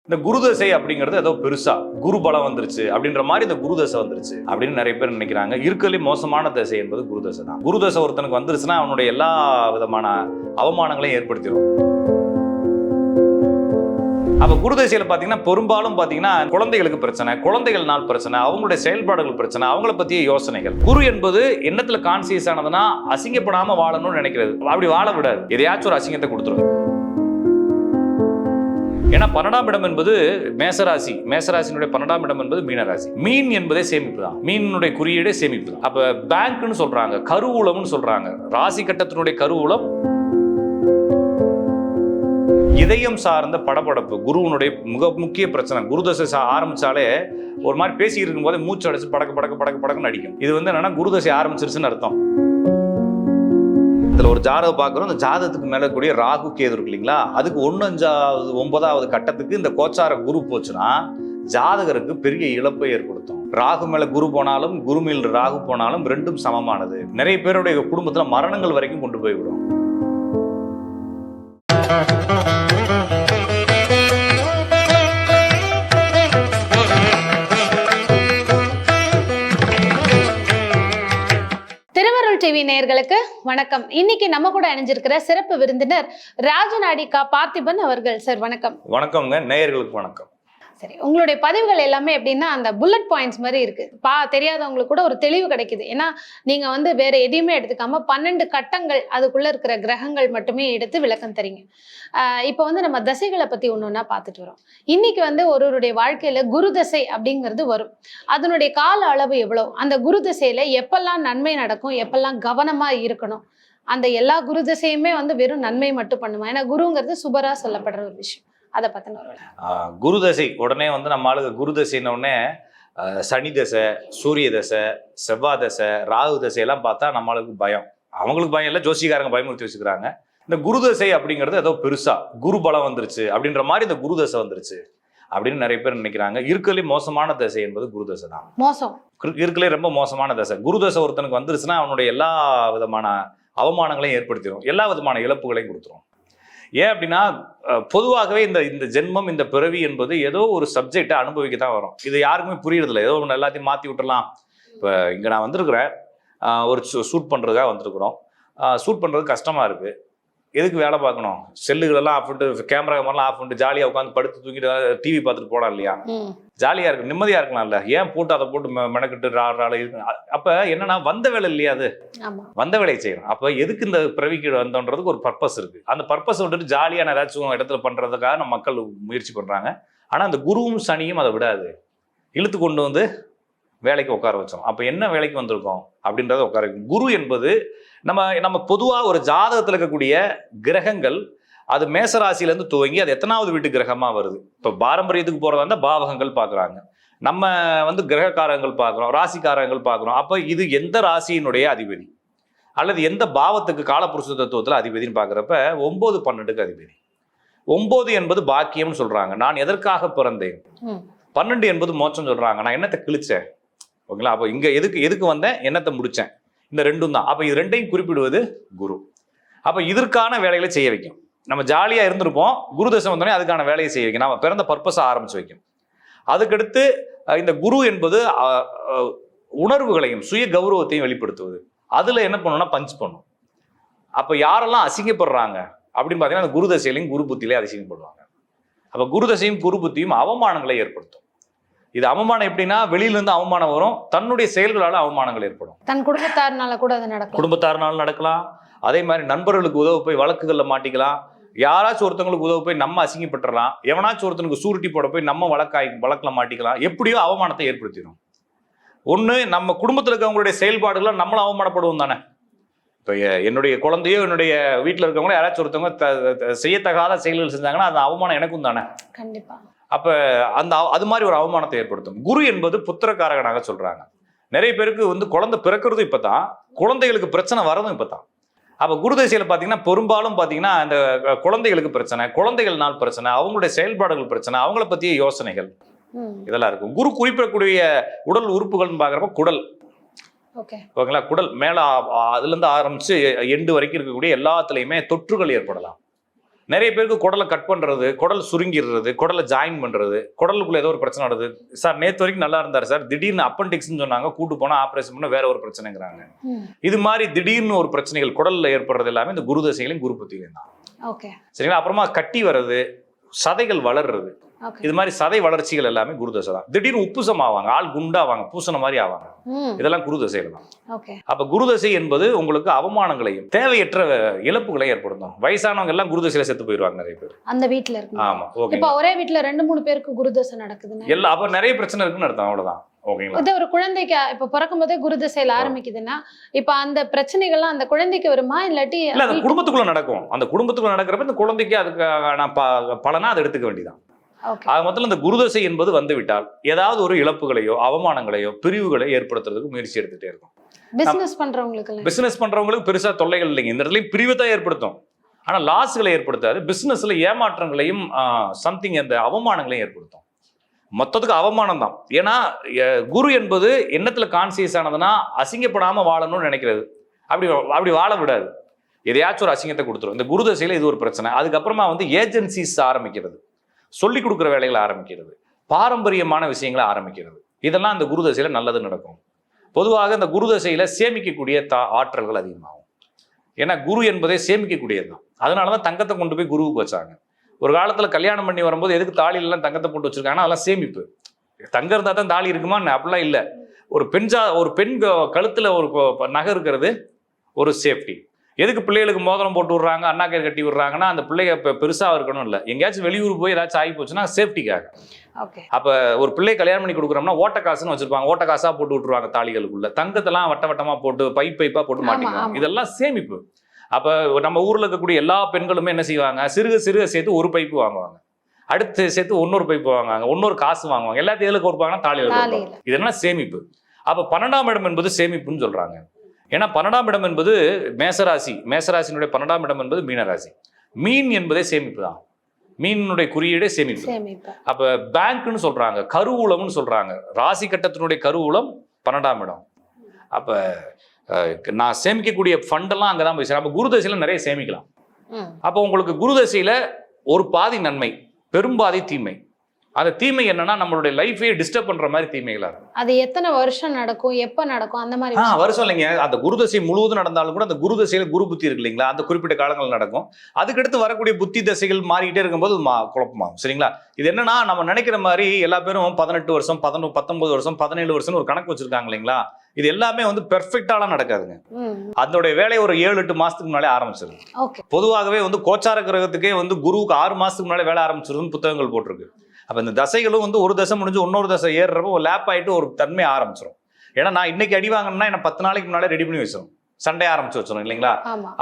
இந்த குருதசை அப்படிங்கிறது ஏதோ பெருசா குரு பலம் வந்துருச்சு அப்படின்ற மாதிரி இந்த குருதசை வந்துருச்சு அப்படின்னு நிறைய பேர் நினைக்கிறாங்க. இருக்கலே மோசமான தசை என்பது குருதசை தான். குருதசை ஒருத்தனுக்கு வந்துருச்சுன்னா அவனுடைய எல்லா விதமான அவமானங்களையும் ஏற்படுத்திடும். அப்ப குருதசையில பாத்தீங்கன்னா பெரும்பாலும் பாத்தீங்கன்னா குழந்தைகளுக்கு பிரச்சனை, குழந்தைகள்னால் பிரச்சனை, அவங்களுடைய செயல்பாடுகள் பிரச்சனை, அவங்கள பத்திய யோசனைகள். குரு என்பது எண்ணத்துல கான்சியஸ் ஆனதுன்னா அசிங்கப்படாம வாழணும்னு நினைக்கிறது. அப்படி வாழ விடாது, எதையாச்சும் ஒரு அசிங்கத்தை கொடுத்துரும். ஏன்னா 12ஆம் இடம் என்பது மேசராசி, மேசராசினுடைய 12ஆம் இடம் என்பது மீனராசி. மீன் என்பதே சேமிப்பு தான், மீனுடைய குறியீடே சேமிப்பு தான். அப்ப பேங்க்னு சொல்றாங்க, கருவூலம்னு சொல்றாங்க. ராசி கட்டத்தினுடைய கருவூலம் இதயம் சார்ந்த படபடப்பு. குருவனுடைய மிக முக்கிய பிரச்சனை. குருதசை ஆரம்பிச்சாலே ஒரு மாதிரி பேசிக்கிட்டு இருக்கும் போது மூச்சு அடைச்சு படக்கு படக்கு படக்கு படக்குன்னு அடிக்கும். இது என்னன்னா குருதசை ஆரம்பிச்சிருச்சுன்னு அர்த்தம். இதுல ஒரு ஜாதகம் பார்க்குறோம். இந்த ஜாதகத்துக்கு மேல கூடிய ராகு கேது இருக்கு இல்லைங்களா, அதுக்கு 1, 5, 9வது கட்டத்துக்கு இந்த கோச்சார குரு போச்சுன்னா ஜாதகருக்கு பெரிய இழப்பை ஏற்படுத்தும். ராகு மேல குரு போனாலும் குரு மேல் ராகு போனாலும் ரெண்டும் சமமானது. நிறைய பேருடைய குடும்பத்துல மரணங்கள் வரைக்கும் கொண்டு போய்விடும். டிவி நேயர்களுக்கு வணக்கம். இன்னைக்கு நம்ம கூட இணைஞ்சிருக்கிற சிறப்பு விருந்தினர் ராஜநாடிகா பார்த்திபன் அவர்கள். சார் வணக்கம். வணக்கம்ங்க, நேயர்களுக்கு வணக்கம். சரி, உங்களுடைய பதிவுகள் எல்லாமே எப்படின்னா அந்த புல்லட் பாயிண்ட்ஸ் மாதிரி இருக்கு. தெரியாதவங்களுக்கு கூட ஒரு தெளிவு கிடைக்குது. ஏன்னா நீங்க வேற எதையுமே எடுத்துக்காம 12 கட்டங்கள் அதுக்குள்ள இருக்கிற கிரகங்கள் மட்டுமே எடுத்து விளக்கம் தரீங்க. இப்போ நம்ம தசைகளை பத்தி ஒன்னொன்னா பார்த்துட்டு வரோம். இன்னைக்கு ஒருவருடைய வாழ்க்கையில குரு தசை அப்படிங்கிறது வரும். அதனுடைய கால அளவு எவ்வளவு, அந்த குரு தசையில எப்பெல்லாம் நன்மை நடக்கும், எப்பெல்லாம் கவனமா இருக்கணும், அந்த எல்லா குரு தசையுமே வெறும் நன்மை மட்டும் பண்ணுமா? ஏன்னா குருங்கிறது சுபரா சொல்லப்படுற ஒரு விஷயம். அதை பத்தின குருதசை உடனே நம்ம ஆளுங்க குருதசைன்னு உடனே சனி தசை, சூரிய தசை, செவ்வாய் தசை, ராகு தசை எல்லாம் பார்த்தா நம்மளுக்கு பயம். அவங்களுக்கு பயம் இல்லை, ஜோசிகாரங்க பயமுறுத்தி வச்சுக்கிறாங்க. இந்த குருதசை அப்படிங்கிறது ஏதோ பெருசா குரு பலம் வந்துருச்சு அப்படின்ற மாதிரி இந்த குருதசை வந்துருச்சு அப்படின்னு நிறைய பேர் நினைக்கிறாங்க. இருக்கலே மோசமான தசை என்பது குருதசை தான். மோசம் இருக்கலே ரொம்ப மோசமான தசை. குருதசை ஒருத்தனுக்கு வந்துருச்சுன்னா அவனுடைய எல்லா விதமான அவமானங்களையும் ஏற்படுத்திடும், எல்லா விதமான இழப்புகளையும் கொடுத்துரும். ஏன் அப்படின்னா பொதுவாகவே இந்த ஜென்மம், இந்த பிறவி என்பது ஏதோ ஒரு சப்ஜெக்டை அனுபவிக்க தான் வரும். இது யாருக்குமே புரியுறதில்ல. ஏதோ ஒன்று எல்லாத்தையும் மாற்றி விட்டுறலாம். இப்போ இங்கே நான் வந்திருக்கிறேன், ஒரு ஷூட் பண்ணுறதுக்காக வந்திருக்கிறோம். ஷூட் பண்ணுறது கஷ்டமாக இருக்குது. எதுக்கு வேலை பார்க்கணும்? செல்லுகளெல்லாம் ஆஃப் பண்ணிட்டு, கேமரா மாதிரிலாம் ஆஃப் பண்ணிட்டு ஜாலியாக உட்காந்து படுத்து தூங்கிட்டு டிவி பார்த்துட்டு போகலாம் இல்லையா? ஜாலியாக இருக்கு, நிம்மதியாக இருக்கலாம்ல. ஏன் போட்டு அதை போட்டு மெனக்கிட்டு இருக்கு? அப்போ என்னன்னா வந்த வேலை இல்லையா, அது வந்த வேலையை செய்யணும். அப்போ எதுக்கு இந்த பிறவிக்கு வந்தோன்றதுக்கு ஒரு பர்பஸ் இருக்கு. அந்த பர்பஸ் விட்டுட்டு ஜாலியான ஏதாச்சும் இடத்துல பண்ணுறதுக்காக நம்ம மக்கள் முயற்சி பண்ணுறாங்க. ஆனால் அந்த குருவும் சனியும் அதை விடாது, இழுத்து கொண்டு வேலைக்கு உட்கார வச்சோம். அப்போ என்ன வேலைக்கு வந்திருக்கோம் அப்படின்றத உட்கார வைக்கும். குரு என்பது நம்ம பொதுவாக ஒரு ஜாதகத்தில் இருக்கக்கூடிய கிரகங்கள், அது மேசராசிலேருந்து துவங்கி அது எத்தனாவது வீட்டு கிரகமாக வருது. இப்போ பாரம்பரியத்துக்கு போகிறதா இருந்தால் பாவகங்கள் பார்க்குறாங்க, நம்ம கிரகக்காரங்கள் பார்க்குறோம், ராசிக்காரங்கள் பார்க்குறோம். அப்போ இது எந்த ராசியினுடைய அதிபதி அல்லது எந்த பாவத்துக்கு காலபுருஷ தத்துவத்தில் அதிபதினு பார்க்குறப்ப 9, 12க்கு அதிபதி. 9 என்பது பாக்கியம்னு சொல்கிறாங்க, நான் எதற்காக பிறந்தேன். 12 என்பது மோட்சம் சொல்கிறாங்க, நான் என்னத்தை கிழிச்சேன். ஓகேங்களா? அப்போ இங்கே எதுக்கு வந்தேன், என்னத்தை முடித்தேன், இந்த ரெண்டும் தான். அப்போ இது ரெண்டையும் குறிப்பிடுவது குரு. அப்போ இதற்கான வேலைகளை செய்ய வைக்கும். நம்ம ஜாலியாக இருந்திருப்போம், குரு தசை வந்தோடனே அதுக்கான வேலையை செய்ய வைக்கும், நம்ம பிறந்த பர்பஸை ஆரம்பிச்சு வைக்கும். அதுக்கடுத்து இந்த குரு என்பது உணர்வுகளையும் சுய கௌரவத்தையும் வெளிப்படுத்துவது. அதில் என்ன பண்ணணும்னா பஞ்ச் பண்ணும். அப்போ யாரெல்லாம் அசிங்கப்படுறாங்க அப்படின்னு பார்த்தீங்கன்னா அந்த குரு தசையிலையும் குரு புத்தியிலையும் அசிங்கப்படுவாங்க. அப்போ குரு தசையும் குரு புத்தியும் அவமானங்களை ஏற்படுத்தும். இது அவமானம் எப்படின்னா வெளியிலிருந்து அவமானம் வரும், தன்னுடைய செயல்களால அவமானங்கள் ஏற்படும். தன் குடும்பத்தாருனால கூட அது நடக்கும், குடும்பத்தாருனால நடக்கலாம். அதே மாதிரி நண்பர்களுக்கு உதவ போய் வழக்குகளில் மாட்டிக்கலாம். யாராச்சும் ஒருத்தவங்களுக்கு உதவ போய் நம்ம அசிங்கப்பட்டுறலாம். எவனாச்சும் ஒருத்தனுக்கு சூரிட்டி போட போய் நம்ம வழக்கில் மாட்டிக்கலாம். எப்படியோ அவமானத்தை ஏற்படுத்திடும். ஒன்று, நம்ம குடும்பத்தில் இருக்கவங்களுடைய செயல்பாடுகளை நம்மளும் அவமானப்படுவோம் தானே. இப்போ என்னுடைய குழந்தையோ என்னுடைய வீட்டில் இருக்கவங்களோ யாராச்சும் ஒருத்தவங்க செய்யத்தகாத செயல்கள் செஞ்சாங்கன்னா அது அவமானம் எனக்கும் தானே. கண்டிப்பா. அப்போ அது மாதிரி ஒரு அவமானத்தை ஏற்படுத்தும். குரு என்பது புத்திரக்காரகனாக சொல்றாங்க. நிறைய பேருக்கு குழந்தை பிறக்கிறதும் இப்போ தான், குழந்தைகளுக்கு பிரச்சனை வரதும் இப்போ தான். அப்போ குரு தசையில் பார்த்தீங்கன்னா பெரும்பாலும் பார்த்தீங்கன்னா இந்த குழந்தைகளுக்கு பிரச்சனை, குழந்தைகள்னால் பிரச்சனை, அவங்களுடைய செயல்பாடுகள் பிரச்சனை, அவங்கள பற்றிய யோசனைகள் இதெல்லாம் இருக்கும். குரு குறிப்பிடக்கூடிய உடல் உறுப்புகள்னு பார்க்குறப்ப குடல். ஓகேங்களா? குடல் மேலே அதுலேருந்து ஆரம்பித்து எண்டு வரைக்கும் இருக்கக்கூடிய எல்லாத்துலேயுமே தொற்றுகள் ஏற்படலாம். நிறைய பேருக்கு குடலை கட் பண்றது, குடல் சுருங்கிடுறது, குடலை ஜாயின் பண்றது, குடலுக்குள்ள ஏதோ ஒரு பிரச்சனை வருது. சார் நேற்று வரைக்கும் நல்லா இருந்தார் சார், திடீர்னு அப்பெண்டிக்ஸ்னு சொன்னாங்க, கூட்டு போனா ஆபரேஷன் பண்ண வேற ஒரு பிரச்சனைங்கிறாங்க. இது மாதிரி திடீர்னு ஒரு பிரச்சனைகள் குடல்ல ஏற்படுறது எல்லாமே இந்த குரு தசைகளையும் குரு புத்திகளையும் தான். சரிங்களா? அப்புறமா கட்டி வர்றது, சதைகள் வளர்றது, இது மாதிரி சதை வளர்ச்சிகள் எல்லாமே குரு தசை தான். திடீர்னு உப்புசம் ஆவாங்க, ஆள் குண்டாவாங்க, பூசண மாதிரி ஆவாங்க, இதெல்லாம் குரு தசைகள் தான். அப்ப குரு தசை என்பது உங்களுக்கு அவமானங்களையும் தேவையற்ற இழப்புகளையும் ஏற்படுத்தும். வயசானவங்க எல்லாம் குரு தசையில செத்து போயிருவாங்க நிறைய பேர். அந்த வீட்டுல இருக்கு. ஆமா, ஓகே. இப்ப ஒரே வீட்டுல 2-3 பேருக்கு குரு தசை நடக்குதுன்னா எல்லாம் அப்ப நிறைய பிரச்சனை இருக்குன்னு அர்த்தம். அவ்வளவுதான். ஓகேங்களா? இது ஒரு குழந்தைக்கு இப்ப பிறக்கும் போதே குரு தசையில ஆரம்பிக்குதுன்னா இப்ப அந்த பிரச்சனைகள்லாம் அந்த குழந்தைக்கு வருமா, இல்லாட்டி இல்ல அந்த குடும்பத்துக்குள்ள நடக்கும். அந்த குடும்பத்துக்குள்ள நடக்கிறப்ப இந்த குழந்தைக்கு அதுக்கான பலனா அதை எடுத்துக்க வேண்டியதான். ஆக மொத்தம் இந்த குருதசை என்பது வந்துவிட்டால் ஏதாவது ஒரு இழப்புகளையோ அவமானங்களையோ பிரிவுகளை ஏற்படுத்துறதுக்கு முயற்சி எடுத்துட்டே இருக்கும். பிசினஸ் பண்றவங்களுக்கு பெருசா தொல்லைகள் இல்லைங்க. இந்த இடத்துலயும் பிரிவை தான் ஏற்படுத்தும், ஆனா லாஸ்களை ஏற்படுத்தாது. பிசினஸ்ல ஏமாற்றங்களையும் சம்திங் அந்த அவமானங்களையும் ஏற்படுத்தும். மொத்தத்துக்கு அவமானம் தான். ஏன்னா குரு என்பது எண்ணத்துல கான்சியஸ் ஆனதுன்னா அசிங்கப்படாம வாழணும்னு நினைக்கிறது. அப்படி வாழ விடாது, எதையாச்சும் ஒரு அசிங்கத்தை கொடுத்துரும். இந்த குரு தசையில இது ஒரு பிரச்சனை. அதுக்கப்புறமா வந்து ஏஜென்சிஸ் ஆரம்பிக்கிறது, சொல்லி கொடுக்குற வேலைகளை ஆரம்பிக்கிறது, பாரம்பரியமான விஷயங்களை ஆரம்பிக்கிறது. இதெல்லாம் இந்த குரு தசையில நல்லது நடக்கும். பொதுவாக இந்த குரு தசையில சேமிக்கக்கூடிய ஆற்றல்கள் அதிகமாகும். ஏன்னா குரு என்பதே சேமிக்கக்கூடியது தான். அதனாலதான் தங்கத்தை கொண்டு போய் குருவுக்கு வச்சாங்க. ஒரு காலத்துல கல்யாணம் பண்ணி வரும்போது எதுக்கு தாலிலாம் தங்கத்தை போட்டு வச்சிருக்காங்கன்னா அதெல்லாம் சேமிப்பு. தங்கம் இருந்தா தான் தாலி இருக்குமா? அப்படிலாம் இல்லை. ஒரு பெண் கழுத்துல ஒரு நகை இருக்கிறது ஒரு சேஃப்டி. எதுக்கு பிள்ளைகளுக்கு மோதிரம் போட்டு விடுறாங்க, அண்ணா கயிறு கட்டி விடுறாங்கன்னா அந்த பிள்ளைங்க பெருசா இருக்கணும் இல்லை, எங்கேயாச்சும் வெளியூர் போய் ஏதாச்சும் ஆகி போச்சுன்னா சேஃப்டிக்காக. அப்ப ஒரு பிள்ளை கல்யாணம் பண்ணி கொடுக்குறோம்னா ஓட்ட காசுன்னு வச்சிருப்பாங்க, ஓட்ட காசா போட்டு விட்டுருவாங்க தாலிகளுக்குள்ள. தங்கத்தெல்லாம் வட்டமா போட்டு பைப்பா போட்டு மாட்டிக்குவாங்க. இதெல்லாம் சேமிப்பு. அப்ப நம்ம ஊர்ல இருக்கக்கூடிய எல்லா பெண்களுமே என்ன செய்வாங்க, சிறுக சேர்த்து ஒரு பைப்பு வாங்குவாங்க, அடுத்து சேர்த்து இன்னொரு பைப்பு வாங்குவாங்க, இன்னொரு காசு வாங்குவாங்க, எல்லாத்தையும் எதுல கொடுப்பாங்கன்னா தாலிகள். இதெல்லாம் சேமிப்பு. அப்ப 12ஆம் இடம் என்பது சேமிப்புன்னு சொல்றாங்க. ஏன்னா 12ஆம் இடம் என்பது மேசராசினுடைய 12ஆம் இடம் என்பது மீனராசி. மீன் என்பதே சேமிப்பு தான். மீனுடைய குறியீடே சேமிப்பு. அப்ப பேங்க்னு சொல்றாங்க, கருவூலம்னு சொல்றாங்க. ராசி கட்டத்தினுடைய கருவூலம் 12ஆம் இடம். அப்ப நான் சேமிக்கக்கூடிய ஃபண்டெல்லாம் அங்கதான் போய் சேரும். அப்ப குருதசையில நிறைய சேமிக்கலாம். அப்போ உங்களுக்கு குருதசையில ஒரு பாதி நன்மை, பெரும்பாதி தீமை. அந்த தீமை என்னன்னா நம்மளுடைய லைஃபே டிஸ்டர்ப் பண்ற மாதிரி தீமைகளா இருக்கும். அது எத்தனை வருஷம் நடக்கும், எப்ப நடக்கும், அந்த மாதிரி வருஷம் இல்லைங்க. அந்த குருதசை முழுவதும் நடந்தாலும் கூட அந்த குருதசையில குரு புத்தி இருக்கு இல்லைங்களா, அந்த குறிப்பிட்ட காலங்கள் நடக்கும். அதுக்கடுத்து வரக்கூடிய புத்தி தசைகள் மாறிக்கிட்டே இருக்கும்போது குழப்பமாகும். சரிங்களா? இது என்னன்னா நம்ம நினைக்கிற மாதிரி எல்லா பேரும் 18 வருஷம் 19 வருஷம் 17 வருஷம் ஒரு கணக்கு வச்சிருக்காங்க இல்லைங்களா. இது எல்லாமே வந்து பெர்ஃபெக்டாலாம் நடக்காதுங்க. அதனுடைய வேலையை ஒரு 7-8 மாசத்துக்கு முன்னாலே ஆரம்பிச்சிருது. பொதுவாகவே வந்து கோச்சார கிரகத்துக்கே வந்து குருவுக்கு 6 மாசத்துக்கு முன்னாலே வேலை ஆரம்பிச்சிருதுன்னு புத்தகங்கள் போட்டிருக்கு. அப்ப இந்த தசைகளும் வந்து ஒரு தசை முடிஞ்சு இன்னொரு தசை ஏறுறப்போ ஒரு லேப் ஆயிட்டு ஒரு தன்மை ஆரம்பிச்சிடும். ஏன்னா நான் இன்னைக்கு அடி வாங்கணும்னா என்ன 10 நாளைக்கு முன்னாலே ரெடி பண்ணி வச்சிடும், சண்டே ஆரம்பிச்சு வச்சிடும் இல்லைங்களா.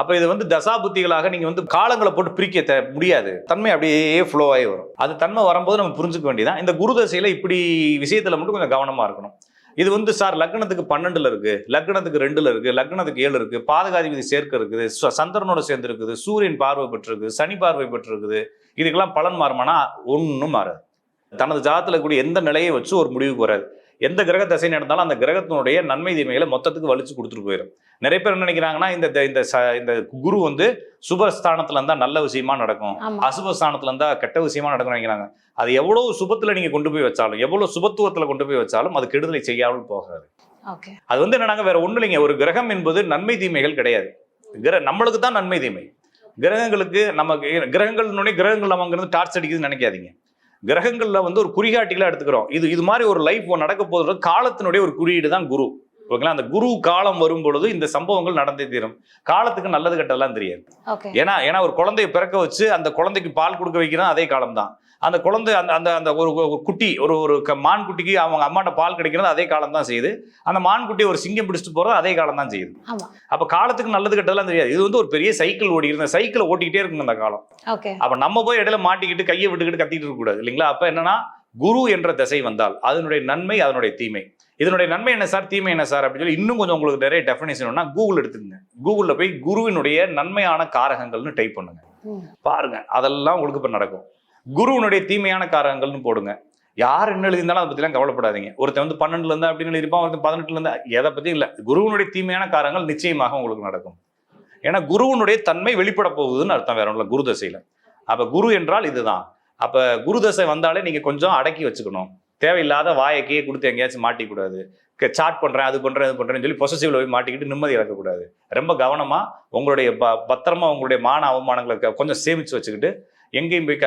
அப்ப இது வந்து தசா புத்திகளாக நீங்க வந்து காலங்களை போட்டு பிரிக்க முடியாது. தன்மை அப்படியே ஃப்ளோ ஆகி வரும். அது தன்மை வரும்போது நம்ம புரிஞ்சுக்க வேண்டியதான். இந்த குரு தசையில இப்படி விஷயத்துல மட்டும் கொஞ்சம் கவனமா இருக்கணும். இது வந்து சார் லக்னத்துக்கு 12ல இருக்கு, லக்னத்துக்கு 2ல இருக்கு, லக்னத்துக்கு 7 இருக்கு, பாதகாதிபதி சேர்க்க இருக்குது, சந்திரனோட சேர்ந்து இருக்குது, சூரியன் பார்வை பெற்றிருக்குது, சனி பார்வை பெற்றிருக்குது. இதுக்கெல்லாம் பலன் மாறுமானா ஒன்றும் மாறாது. தனது ஜாதகத்துல கூடிய எந்த நிலையை வச்சு ஒரு முடிவுக்கு வராது. எந்த கிரக தசை நடந்தாலும் அந்த கிரகத்தினுடைய நன்மை தீமைகளை மொத்தத்துக்கு வலிச்சு கொடுத்துட்டு போயிடும். நிறைய பேர் என்ன நினைக்கிறாங்கன்னா இந்த குரு வந்து சுபஸ்தானத்துல இருந்தா நல்ல விஷயமா நடக்கும், அசுபஸ்தானத்துல இருந்தா கெட்ட விஷயமா நடக்கும் நினைக்கிறாங்க. அது எவ்வளவு சுபத்துல நீங்க கொண்டு போய் வச்சாலும், எவ்வளவு சுபத்துவத்துல கொண்டு போய் வச்சாலும் அது கெடுதலை செய்யாமல் போகாது. அது வந்து என்னன்னாங்க வேற ஒண்ணு இல்லைங்க. ஒரு கிரகம் என்பது நன்மை தீமைகள் கிடையாது. நம்மளுக்கு தான் நன்மை தீமை. கிரகங்களுக்கு கிரகங்கள் நமக்கு டார்ச் அடிக்குதுன்னு நினைக்காதீங்க. கிரகங்கள்ல வந்து ஒரு குறிகாட்டிகளா எடுத்துக்கிறோம். இது மாதிரி ஒரு லைஃப் நடக்க போது காலத்தினுடைய ஒரு குறியீடு தான் குரு. ஓகேங்களா? அந்த குரு காலம் வரும் பொழுது இந்த சம்பவங்கள் நடந்தே தீரும். காலத்துக்கு நல்லது கெட்டதெல்லாம் தெரியாது. ஏன்னா ஒரு குழந்தைய பிறக்க வச்சு அந்த குழந்தைக்கு பால் கொடுக்க வைக்கிறது அதே காலம் தான். அந்த குழந்தை அந்த ஒரு குட்டி ஒரு மான் குட்டிக்கு அவங்க அம்மாட்ட பால் கிடைக்கிறது அதே காலம் தான் செய்யுது. அந்த மான் குட்டி ஒரு சிங்கம் பிடிச்சிட்டு போறது அதே காலம் தான் செய்யுது. அப்ப காலத்துக்கு நல்லது கெட்டதெல்லாம் தெரியாது. இது வந்து ஒரு பெரிய சைக்கிள் ஓடிக்கிட்டு, சைக்கிளை ஓட்டிக்கிட்டே இருக்குங்க அந்த காலம். அப்ப நம்ம போய் இடையில மாட்டிக்கிட்டு கையை விட்டுக்கிட்டு கத்திட்டு இருக்க கூடாது இல்லைங்களா. அப்ப என்னன்னா குரு என்ற திசை வந்தால் அதனுடைய நன்மை அதனுடைய தீமை. இதனுடைய நன்மை என்ன சார், தீமை என்ன சார் அப்படின்னு சொல்லி இன்னும் கொஞ்சம் உங்களுக்கு நிறைய டெஃபினேஷன் கூகுள் எடுத்துக்கங்க. கூகுள்ல போய் குருவினுடைய நன்மையான காரகங்கள்னு டைப் பண்ணுங்க, பாருங்க அதெல்லாம் உங்களுக்கு இப்ப நடக்கும். குருவினுடைய தீமையான காரகங்கள்னு போடுங்க. யார் என்ன எழுதியிருந்தாலும் அதை பத்திலாம் கவலைப்படாதீங்க. ஒருத்தன் வந்து 12ல இருந்தா அப்படின்னு எழுதிருப்பான், ஒருத்தன் 18ல இருந்தா, எதை பத்தி இல்ல. குருவினுடைய தீமையான காரகங்கள் நிச்சயமாக உங்களுக்கு நடக்கும். ஏன்னா குருவினுடைய தன்மை வெளிப்பட போகுதுன்னு அர்த்தம், வேற ஒன்றும் குரு தசையில. அப்ப குரு என்றால் இதுதான். அப்ப குரு தசை வந்தாலே நீங்க கொஞ்சம் அடக்கி வச்சுக்கணும். தேவையில்லாத வாயக்கையே கொடுத்து எங்கேயாச்சும் மாட்டிக்கூடாது. சாட் பண்றேன், அது பண்றேன், இது பண்றேன்னு சொல்லி பொசசிவ்ல போய் மாட்டிக்கிட்டு நிம்மதி இழக்கக்கூடாது. ரொம்ப கவனமா உங்களுடைய பத்திரமா உங்களுடைய மான அவமானங்களை கொஞ்சம் சேமிச்சு வச்சுக்கிட்டு எங்கேயும் போய்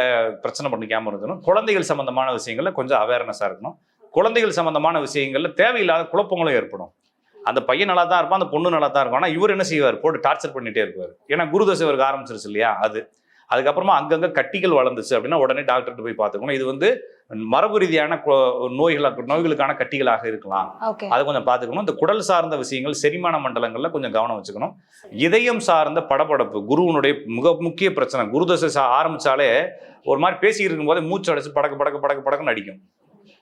பிரச்சனை பண்ணிக்காம இருக்கணும். குழந்தைகள் சம்பந்தமான விஷயங்கள்ல கொஞ்சம் அவேர்னஸா இருக்கணும். குழந்தைகள் சம்பந்தமான விஷயங்கள்ல தேவையில்லாத குழப்பங்களும் ஏற்படும். அந்த பையன் நல்லா தான் இருப்பான், அந்த பொண்ணு நல்லா தான் இருக்கும். ஆனா இவர் என்ன செய்வார், போட்டு டார்ச்சர் பண்ணிட்டே இருப்பார். ஏன்னா குருதசை இவருக்கு ஆரம்பிச்சிருச்சு இல்லையா. அதுக்கப்புறமா அங்கங்க கட்டிகள் வளர்ந்துச்சு அப்படின்னா உடனே டாக்டர்கிட்ட போய் பார்த்துக்கணும். இது வந்து மரபு ரீதியான நோய்களுக்கான கட்டிகளாக இருக்கலாம். அதை கொஞ்சம் பார்த்துக்கணும். இந்த குடல் சார்ந்த விஷயங்கள், செரிமான மண்டலங்கள்ல கொஞ்சம் கவனம் வச்சுக்கணும். இதயம் சார்ந்த படபடப்பு குருவனுடைய மிக முக்கிய பிரச்சனை. குருதசை ஆரம்பிச்சாலே ஒரு மாதிரி பேசிக்கிட்டு இருக்கும் போதே மூச்சு அடைச்சு படக்குன்னு அடிக்கும்.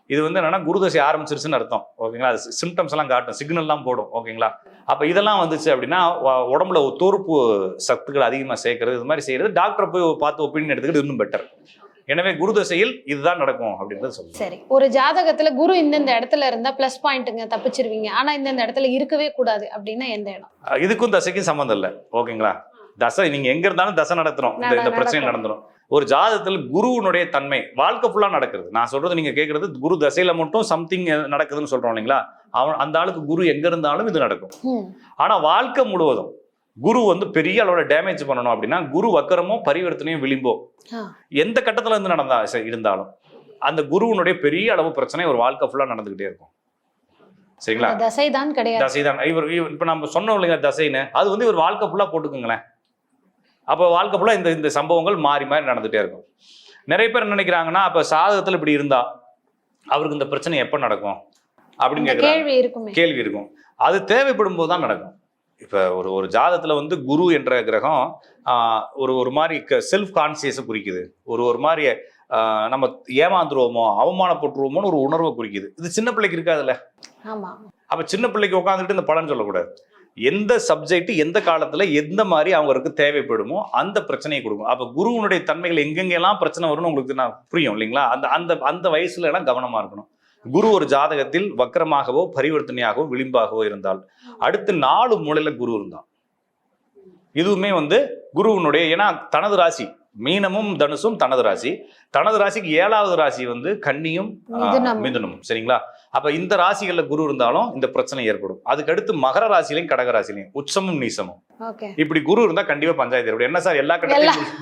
இது வந்து என்னன்னா குருதசை ஆரம்பிச்சிருச்சுன்னு அர்த்தம். ஓகேங்களா. அது சிம்டம்ஸ் எல்லாம் காட்டும், சிக்னல்லாம் போடும். ஓகேங்களா. அப்ப இதெல்லாம் வந்துச்சு அப்படின்னா உடம்புல தோற்பு சத்துக்கள் அதிகமா சேர்க்கறது, இது மாதிரி செய்யறது, டாக்டரை போய் பார்த்து ஒப்பீனியன் எடுத்துக்கிறது இன்னும் பெட்டர். எனவே குருதசையில் இதுதான் நடக்கும் அப்படின்றது சொல்லுங்க. சரி, ஒரு ஜாதகத்துல குரு இந்த இடத்துல இருந்தா பிளஸ் பாயிண்ட்டுங்க, தப்பிச்சிருவீங்க, ஆனா இந்த இடத்துல இருக்கவே கூடாது அப்படின்னா எந்த இடம்? இதுக்கும் தசைக்கும் சம்மந்தம் இல்லை. ஓகேங்களா. தசை நீங்க எங்க இருந்தாலும் தசை நடத்துறோம், இந்த பிரச்சனை நடந்துரும். ஒரு ஜாதகத்தில் குருவனுடைய தன்மை வாழ்க்கை ஃபுல்லா நடக்கிறது. நான் சொல்றது நீங்க கேட்கறது குரு தசையில மட்டும் சம்திங் நடக்குதுன்னு சொல்றோம் இல்லைங்களா. அந்த ஆளுக்கு குரு எங்க இருந்தாலும் இது நடக்கும். ஆனா வாழ்க்கை முழுவதும் குரு வந்து பெரிய அளவோட டேமேஜ் பண்ணணும் அப்படின்னா குரு வக்கரமோ பரிவர்த்தனையோ விளிம்போ எந்த கட்டத்துல இருந்து இருந்தாலும் அந்த குருவனுடைய பெரிய அளவு பிரச்சனை ஒரு வாழ்க்கை ஃபுல்லா நடந்துகிட்டே இருக்கும். சரிங்களா. தசைதான் கிடையாது. தசைதான். இவர் இப்ப நம்ம சொன்னோம் இல்லைங்க தசைன்னு, அது வந்து இவர் வாழ்க்கை ஃபுல்லா போட்டுக்குங்களேன். அப்போ வாழ்க்கை ஃபுல்லா இந்த சம்பவங்கள் மாறி மாறி நடந்துட்டே இருக்கும். நிறைய பேர் என்ன நினைக்கிறாங்கன்னா, அப்ப சாதகத்துல இப்படி இருந்தா அவருக்கு இந்த பிரச்சனை எப்ப நடக்கும் அப்படின்னு கேள்வி இருக்கும். அது தேவைப்படும் போது தான் நடக்கும். இப்ப ஒரு ஜாதகத்துல வந்து குரு என்ற கிரகம் ஒரு மாதிரி செல்ஃப் கான்சியஸை குறிக்குது. ஒரு மாதிரி நம்ம ஏமாந்துருவோமோ அவமானப்பட்டுருவோமோன்னு ஒரு உணர்வை குறிக்குது. இது சின்ன பிள்ளைக்கு இருக்காதுல்ல. அப்ப சின்ன பிள்ளைக்கு உட்காந்துட்டு இந்த பலன் சொல்லக்கூடாது. எந்த சப்ஜெக்ட் எந்த காலத்துல எந்த மாதிரி அவங்களுக்கு தேவைப்படுமோ அந்த பிரச்சனையை கொடுக்கும். அப்ப குருவனுடைய தன்மைகள் எங்கெங்கெல்லாம் பிரச்சனை வரும்னு உங்களுக்கு நான் புரியும் இல்லைங்களா. அந்த வயசுல எல்லாம் கவனமா இருக்கணும். குரு ஒரு ஜாதகத்தில் வக்கரமாகவோ பரிவர்த்தனையாகவோ விளிம்பாகவோ இருந்தால் அடுத்து 4 மூலையில குரு இருந்தான் இதுவுமே வந்து குருவனுடைய, ஏன்னா தனது ராசி மீனமும் தனுசும் தனது ராசி. தனது ராசிக்கு 7வது ராசி வந்து கன்னியும் மிதுனமும். சரிங்களா. அப்ப இந்த ராசிகள்ல குரு இருந்தாலும் இந்த பிரச்சனை ஏற்படும். அதுக்கு அடுத்து மகர ராசிலையும் கடக ராசிலையும் உச்சமும் நீசமும் இப்படி குரு இருந்தா கண்டிப்பா பஞ்சாயத்து ஏற்படும். என்ன சார் எல்லா கட்டத்திலும்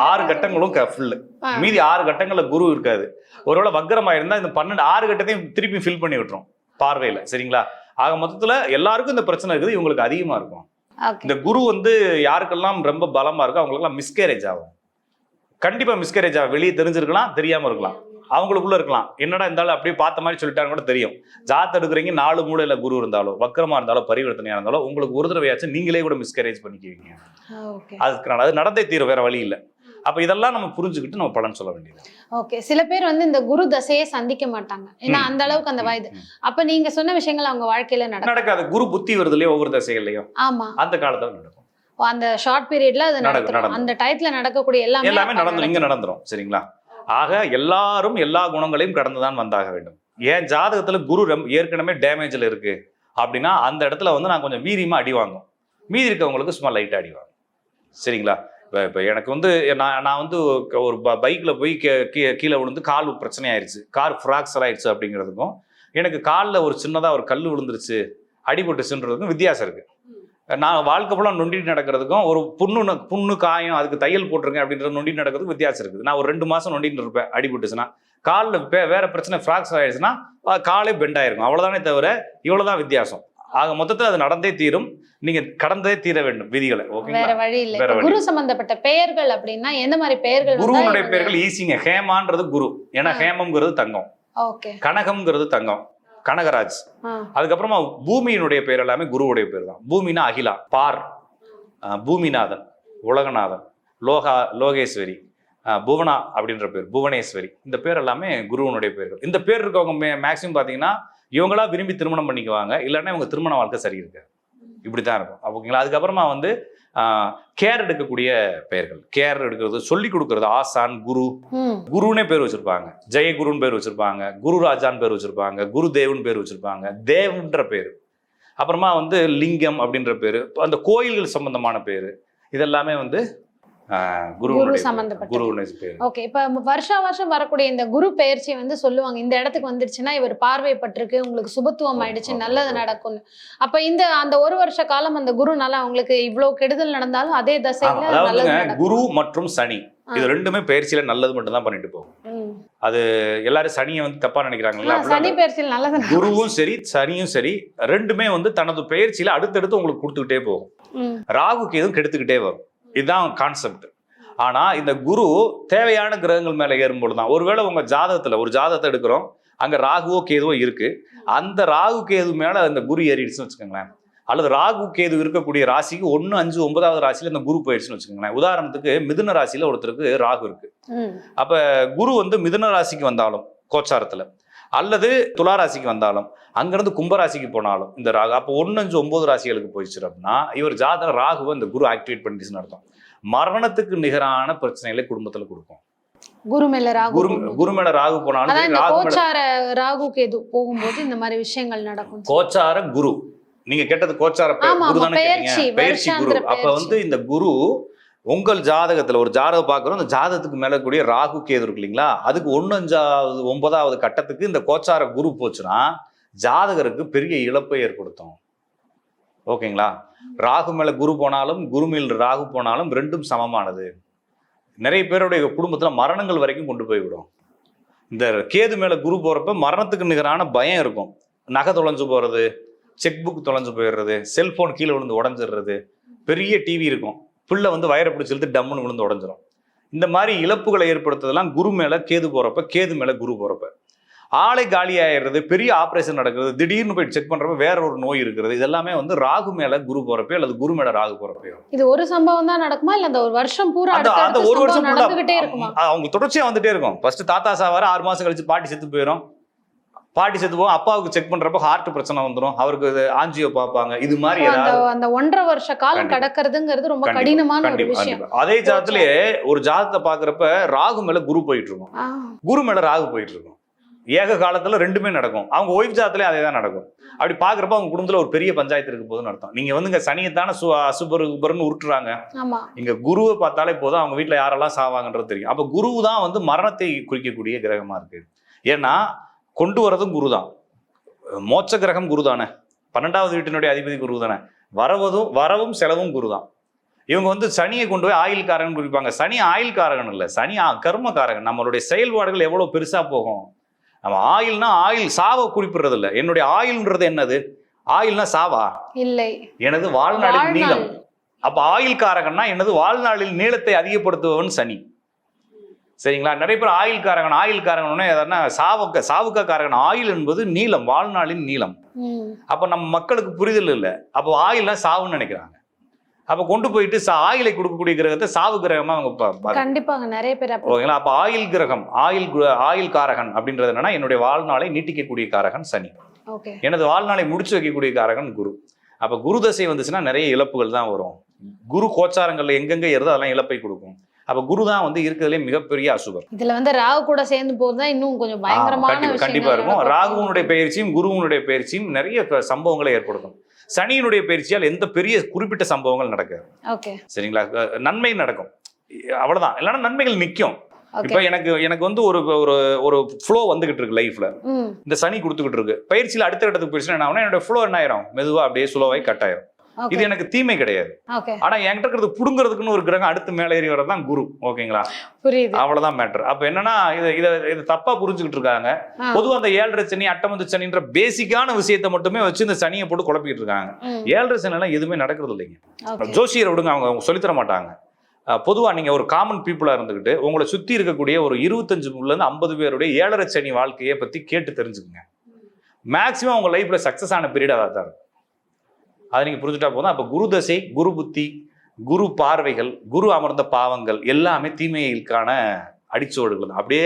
6 கட்டங்களும் ஃபுல்லு, மீதி 6 கட்டங்கள்ல குரு இருக்காது. ஒருவேளை வக்கரமா இருந்தா இந்த 6 கட்டத்தையும் திருப்பி ஃபில் பண்ணி விட்டுரும் பார்வையில. சரிங்களா. ஆக மொத்தத்துல எல்லாருக்கும் இந்த பிரச்சனை இருக்குது, இவங்களுக்கு அதிகமா இருக்கும். இந்த குரு வந்து யாருக்கெல்லாம் ரொம்ப பலமா இருக்கோ அவங்களுக்கெல்லாம் மிஸ்கேரேஜ் ஆகும். கண்டிப்பா மிஸ்கேரேஜ் ஆகும். வெளியே தெரிஞ்சிருக்கலாம், தெரியாம இருக்கலாம், அவங்களுக்குள்ள இருக்கலாம். என்னடா இருந்தாலும் அப்படியே பார்த்த மாதிரி சொல்லிட்டாங்க கூட தெரியும். ஜாத் எடுக்கிறீங்க 4 மூலையில குரு இருந்தாலும் வக்கரமா இருந்தாலும் பரிவர்த்தனையா இருந்தாலும் உங்களுக்கு ஒரு தடவையாச்சும் நீங்களே கூட மிஸ்கேரேஜ் பண்ணிக்குவீங்க. அது நடந்தே தீரும், வேற வழி இல்லை. அப்ப இதெல்லாம் நம்ம புரிஞ்சுக்கிட்டு நம்ம பலன் சொல்ல வேண்டியது. ஓகே. சில பேர் வந்து இந்த குரு தசையை சந்திக்க மாட்டாங்க, ஏன்னா அந்த அளவுக்கு அந்த வயது. அப்ப நீங்க சொன்ன விஷயங்கள் அவங்க வாழ்க்கையில நடக்காது. குரு புத்தி வருதுலயே ஒவ்வொரு தசைகள்லயும். ஆமா, அந்த காலத்துல நடக்கும். அந்த ஷார்ட் பீரியட்ல அது நடக்கும். அந்த டயத்துல நடக்கக்கூடிய எல்லாமே நடந்துரும், இங்க நடந்துரும். சரிங்களா. ஆக எல்லாரும் எல்லா குணங்களையும் கடந்துதான் வந்தாக வேண்டும். ஏன் ஜாதகத்துல குரு ஏற்கனவே டேமேஜ்ல இருக்கு அப்படின்னா அந்த இடத்துல வந்து நான் கொஞ்சம் வீரியமா அடி வாங்கும், மீதி இருக்கவங்களுக்கு சும்மா லைட்டா அடி வாங்கும். சரிங்களா. இப்போ எனக்கு வந்து நான் வந்து ஒரு பைக்கில் போய் கீழே விழுந்து கால் பிரச்சனை ஆயிடுச்சு, கார் ஃப்ராக்சர் ஆயிடுச்சு அப்படிங்கிறதுக்கும் எனக்கு காலில் ஒரு சின்னதாக ஒரு கல் விழுந்துருச்சு அடிபட்டுச்சுன்றதுக்கும் வித்தியாசம் இருக்குது. நான் வாழ்க்கை ஃபுல்லாக நொண்டிட்டு நடக்கிறதுக்கும் ஒரு புண்ணு காயம் அதுக்கு தையல் போட்டிருக்கேன் அப்படின்றது நொண்டிட்டு நடக்கிறதுக்கு வித்தியாசம் இருக்குது. நான் ஒரு 2 மாதம் நொண்டிட்டு இருப்பேன், அடிபட்டுச்சுன்னா காலில் வேற பிரச்சனை ஃப்ராக்சர் ஆயிடுச்சுன்னா காலே பெண்ட் ஆயிருக்கும். அவ்வளோதானே தவிர இவ்வளோதான் வித்தியாசம். ஆக மொத்தத்தில் அது நடந்தே தீரும், நீங்க கடந்தே தீர வேண்டும் விதிகளை. வேற வழி இல்லை. குரு சம்பந்தப்பட்ட பெயர்கள் அப்படின்னா எந்த மாதிரி பெயர்கள்? குருவுடைய பெயர்கள் ஈஸிங்க. ஹேமான்றது குரு, ஏன்னா ஹேமம்ங்கிறது தங்கம், கனகம்ங்கிறது தங்கம், கனகராஜ். அதுக்கப்புறமா பூமியினுடைய பேர் எல்லாமே குருவுடைய பேர் தான். பூமினா அகிலா, பார், பூமிநாதன், உலகநாதன், லோகேஸ்வரி, புவனா அப்படின்ற பேர், புவனேஸ்வரி. இந்த பேர் எல்லாமே குருவனுடைய பேர்கள். இந்த பேர் இருக்கவங்க மேக்சிமம் பாத்தீங்கன்னா இவங்களா விரும்பி திருமணம் பண்ணிக்குவாங்க, இல்லைன்னா இவங்க திருமண வாழ்க்கை சரி இருக்காது. இப்படித்தான் இருக்கும். ஓகேங்களா. அதுக்கப்புறமா வந்து கேர் எடுக்கக்கூடிய பெயர்கள், கேர் எடுக்கிறது, சொல்லி கொடுக்கறது, ஆசான், குரு, குருனே பேர் வச்சிருப்பாங்க, ஜெயகுருன்னு பேர் வச்சிருப்பாங்க, குரு ராஜான்னு பேர் வச்சிருப்பாங்க, குரு தேவன் பேர் வச்சிருப்பாங்க, தேவன்ற பேர். அப்புறமா வந்து லிங்கம் அப்படின்ற பேரு, அந்த கோயில்கள் சம்பந்தமான பேரு, இதெல்லாமே வந்து குரு சம்பந்தப்பட்ட குரு பேர். ஓகே, இப்ப வருஷம் வரக்கூடிய இந்த குரு பெயர்ச்சி வந்து சொல்லுவாங்க, இந்த இடத்துக்கு வந்துருச்சுன்னா இவர் பார்வைப்பட்டிருக்கு, உங்களுக்கு சுபத்துவம் ஆயிடுச்சு, நல்லது நடக்கும். அப்ப அந்த ஒரு வருஷ காலம் அந்த குருனால அவங்களுக்கு இவ்வளவு கெடுதல் நடந்தாலும் அதே தசையில நல்லது நடக்கும். குரு மற்றும் சனி இது ரெண்டுமே பயிற்சியில நல்லது மட்டும் தான் பண்ணிட்டு போகும். அது எல்லாரும் சனியை வந்து தப்பா நினைக்கிறாங்களா? சனி பெயர்ச்சியில் நல்லது. குருவும் சரி சனியும் சரி ரெண்டுமே வந்து தனது பெயர்ச்சியில அடுத்தடுத்து உங்களுக்கு கொடுத்துக்கிட்டே போகும். ராகுக்கு எதுவும் கெடுத்துக்கிட்டே வரும். இதுதான் கான்செப்ட். ஆனா இந்த குரு தேவையான கிரகங்கள் மேல ஏறும்போது தான், ஒருவேளை உங்க ஜாதகத்துல ஒரு ஜாதகத்தை எடுக்கிறோம், அங்க ராகுவோ கேதுவோ இருக்கு, அந்த ராகு கேது மேல அந்த குரு ஏறிடுச்சுன்னு வச்சுக்கோங்களேன், அல்லது ராகு கேது இருக்கக்கூடிய ராசிக்கு 1, 5, 9வது ராசியில இந்த குரு போயிடுச்சுன்னு வச்சுக்கோங்களேன். உதாரணத்துக்கு மிதுன ராசியில ஒருத்தருக்கு ராகு இருக்கு. அப்ப குரு வந்து மிதுன ராசிக்கு வந்தாலும் கோச்சாரத்துல, அல்லது துலா ராசிக்கு வந்தாலும், அங்கிருந்து கும்பராசிக்கு போனாலும் இந்த ராகு, அப்போ 1, 5, 9 ராசிகளுக்கு போயிடுச்சு அப்படின்னா இவர் ஜாதக ராகுவை இந்த குரு ஆக்டிவேட் பண்ணிடுச்சுன்னு அர்த்தம். மரணத்துக்கு நிகரான பிரச்சனைகளை குடும்பத்துல கொடுக்கும். குரு மேல ராகு போனாலும் ராகு கேது போகும்போது இந்த மாதிரி விஷயங்கள் நடக்கும். கோச்சார குரு, நீங்க கேட்டது கோச்சார குரு தானே, பயிற்சி குரு. அப்ப வந்து இந்த குரு உங்கள் ஜாதகத்துல ஒரு ஜாதகம் பார்க்குறோம், அந்த ஜாதகத்துக்கு மேல கூடிய ராகு கேது இருக்கு இல்லைங்களா, அதுக்கு 1, 5, 9வது கட்டத்துக்கு இந்த கோச்சார குரு போச்சுன்னா ஜாதகருக்கு பெரிய இழப்பை ஏற்படுத்தும். ஓகேங்களா? ராகு மேல குரு போனாலும் குரு மேல ராகு போனாலும் ரெண்டும் சமமானது. நிறைய பேருடைய குடும்பத்துல மரணங்கள் வரைக்கும் கொண்டு போய்விடும். இந்த கேது மேல குரு போறப்ப மரணத்துக்கு நிகரான பயம் இருக்கும். நகை தொலைஞ்சு போறது, செக் புக் தொலைஞ்சு போயிடுறது, செல்போன் கீழே விழுந்து உடஞ்சிடுறது, பெரிய டிவி இருக்கும், பிள்ளை வந்து வயரை பிடிச்சி இழுத்து டம்முன்னு விழுந்து உடஞ்சிரும். இந்த மாதிரி இழப்புகளை ஏற்படுத்துறதுலாம் குரு மேல கேது போறப்ப, கேது மேல குரு போறப்ப. ஆளை காலி ஆயிடுறது, பெரிய ஆப்ரேஷன் நடக்கிறது, திடீர்னு போய் செக் பண்றப்ப வேற ஒரு நோய் இருக்கிறது, இதெல்லாமே வந்து ராகு மேல குரு போறப்போ அல்லது குரு மேல ராகு போறப்போ. இது ஒரு சம்பவம் தான் நடக்குமா இல்ல அந்த ஒரு வருஷம் பூரா அந்த ஒரு வருஷம் நடந்துகிட்டே இருக்குமா? அவங்க தொடர்ச்சியா வந்துட்டே இருக்கும். ஃபர்ஸ்ட் தாத்தா சாவாரு, 6 மாசம் கழிச்சு பாட்டி செத்து போயிடும். பாட்டி செத்து போகும், அப்பாவுக்கு செக் பண்றப்ப ஹார்ட் பிரச்சனை வந்துடும், அவருக்கு ஆஞ்சியோ பார்ப்பாங்க. இது மாதிரி அந்த 1.5 வருஷ காலம் கடக்கிறதுங்கிறது ரொம்ப கடினமான ஒரு விஷயம். அதே ஜாதத்திலேயே ஒரு ஜாதகத்தை பாக்குறப்ப ராகு மேல குரு போயிட்டு இருக்கும், குரு மேல ராகு போயிட்டு இருக்கும். ஏக காலத்துல ரெண்டுமே நடக்கும். அவங்க ஒய்ஃப் ஜாதத்திலே அதே தான் நடக்கும். அப்படி பாக்குறப்ப அவங்க குடும்பத்துல ஒரு பெரிய பஞ்சாயத்து இருக்கு போதுன்னு அர்த்தம். நீங்க வந்து இங்க சனியத்தான அசுபருன்னு உருட்டுறாங்க, இங்க குருவை பார்த்தாலே போதும் அவங்க வீட்டுல யாரெல்லாம் சாவாங்கன்றது தெரியும். அப்ப குரு தான் வந்து மரணத்தை குறிக்கக்கூடிய கிரகமா இருக்கு. ஏன்னா கொண்டு வரதும் குரு தான், மோட்ச கிரகம் குரு தானே, 12வது வீட்டினுடைய அதிபதி குரு தானே, வரவும் செலவும் குரு தான். இவங்க வந்து சனியை கொண்டு போய் ஆயுள் காரகன் குறிப்பாங்க. சனி ஆயுள் காரகன் இல்லை, சனி கர்ம காரகன். நம்மளுடைய செயல்பாடுகள் எவ்வளவு பெருசா போகும். நம்ம ஆயுள்னா ஆயுள் சாவை குறிப்பிடுறது இல்லை. என்னுடைய ஆயுள்ன்றது என்னது? ஆயுள்னா சாவா இல்லை, எனது வாழ்நாளில் நீளம். அப்ப ஆயுள் காரகன்னா என்னது? வாழ்நாளில் நீளத்தை அதிகப்படுத்துபவன் சனி. சரிங்களா? நிறைய பேர் ஆயுள் காரகன் எதனா சாவுக்கா காரகன். ஆயுள் என்பது நீளம், வாழ்நாளின் நீளம். அப்ப நம்ம மக்களுக்கு புரிதல் இல்லை. அப்போ ஆயுள்னா சாவுன்னு நினைக்கிறாங்க. அப்ப கொண்டு போயிட்டு ஆயுளை கொடுக்கக்கூடிய கிரகத்தை சாவு கிரகமா அவங்க கண்டிப்பாங்க நிறைய பேர். ஓகேங்களா? அப்ப ஆயுள் கிரகம், ஆயுள் காரகன் அப்படின்றது என்னன்னா என்னுடைய வாழ்நாளை நீட்டிக்கக்கூடிய காரகன் சனி, எனது வாழ்நாளை முடிச்சு வைக்கக்கூடிய காரகன் குரு. அப்ப குரு தசை வந்துச்சுன்னா நிறைய இழப்புகள் தான் வரும். குரு கோச்சாரங்கள்ல எங்கெங்க ஏறுதோ அதெல்லாம் இழப்பை கொடுக்கும். அப்ப குரு தான் வந்து இருக்கிறதுலே மிகப்பெரிய அசுபர். இதுல வந்து ராகு கூட சேர்ந்து போறதா இன்னும் கொஞ்சம் பயங்கரமான கண்டிப்பா இருக்கும். ராகுவனுடைய பயிற்சியும் குருவனுடைய பயிற்சியும் நிறைய சம்பவங்களை ஏற்படுத்தும். சனியினுடைய பயிற்சியால் எந்த பெரிய குறிப்பிட்ட சம்பவங்கள் நடக்காது. சரிங்களா? நன்மை நடக்கும், அவ்வளவுதான். இல்லைன்னா நன்மைகள் நிற்கும். இப்ப எனக்கு வந்து ஒரு ஃப்ளோ வந்துகிட்டு இருக்கு லைஃப்ல, இந்த சனி கொடுத்துக்கிட்டு இருக்கு. பயிற்சியில அடுத்த இடத்துக்கு போயிடுச்சுன்னா என்ன ஆகும்? என்னோட ஃப்ளோ என்ன ஆயிரும்? மெதுவா அப்படியே ஸ்லோவாய் கட் ஆயிரும். இது எனக்கு தீமை கிடையாது. ஆனா என்கிட்ட இருக்கிறது புடுங்கிறதுக்குன்னு ஒரு கிரகம் அடுத்து மேல ஏறி வரதான் குரு. ஓகேங்களா? அவ்வளவுதான் மேட்டர். அப்ப என்னன்னா இதை தப்பா புரிஞ்சுக்கிட்டு இருக்காங்க. பொதுவா அந்த 7.5 சனி, அட்டமத்து சனின்ற பேசிக்கான விஷயத்தை மட்டுமே வச்சு இந்த சனியை போட்டு குழப்பிக்கிட்டு இருக்காங்க. 7.5 சனி எல்லாம் எதுவுமே நடக்கிறது இல்லைங்க. ஜோசியரை விடுங்க, அவங்க சொல்லித்தர மாட்டாங்க. பொதுவா நீங்க ஒரு காமன் பீப்புளா இருந்துகிட்டு உங்களை சுத்தி இருக்கக்கூடிய ஒரு 25 50 பேருடைய 7.5 சனி வாழ்க்கையை பத்தி கேட்டு தெரிஞ்சுக்குங்க. மேக்சிமம் உங்க லைஃப்ல சக்சஸ் ஆன பீரியட் அதான் இருக்கும். அதை நீங்க புரிஞ்சுட்டா போதும். அப்ப குரு தசை, குரு புத்தி, குரு பார்வைகள், குரு அமர்ந்த பாவங்கள் எல்லாமே தீமைகளுக்கான அடிச்சோடுகள். அப்படியே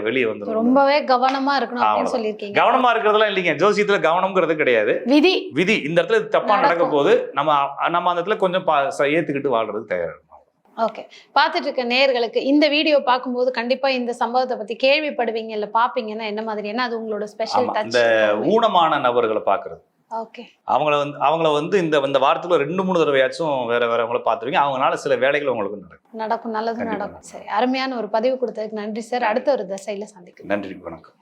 வெளியே வந்து ரொம்பவே கவனமா இருக்கணும் சொல்லிருக்கீங்க. கவனமா இருக்கிறதுலாம் இல்லைங்க, ஜோசியத்துல கவனம்ங்கிறது கிடையாது, விதி. இந்த இடத்துல தப்பா நடக்க போது நம்ம அந்த இடத்துல கொஞ்சம் ஏத்துக்கிட்டு வாழ்றது தயாராக. ஓகே, பார்த்துட்டு இருக்க நேயர்களுக்கு இந்த வீடியோ பார்க்கும்போது கண்டிப்பா இந்த சம்பவத்தை பத்தி கேள்விப்படுவீங்க, இல்ல பாப்பீங்கன்னா என்ன மாதிரி, அது உங்களோட ஸ்பெஷல் டச். இந்த ஊனமான நபர்களை பாக்குறது, ஓகே. அவங்கள வந்து இந்த வாரத்துல 2-3 தடவையாச்சும் வேறவங்கள பார்த்துருவீங்க. அவங்களால சில வேலைகள் உங்களுக்கு நடக்கும். நல்லது கண்டிப்பா நடக்கும். சரி, அருமையான ஒரு பதிவு கொடுத்ததுக்கு நன்றி சார். அடுத்த ஒரு திசையில சந்திக்கலாம். நன்றி, வணக்கம்.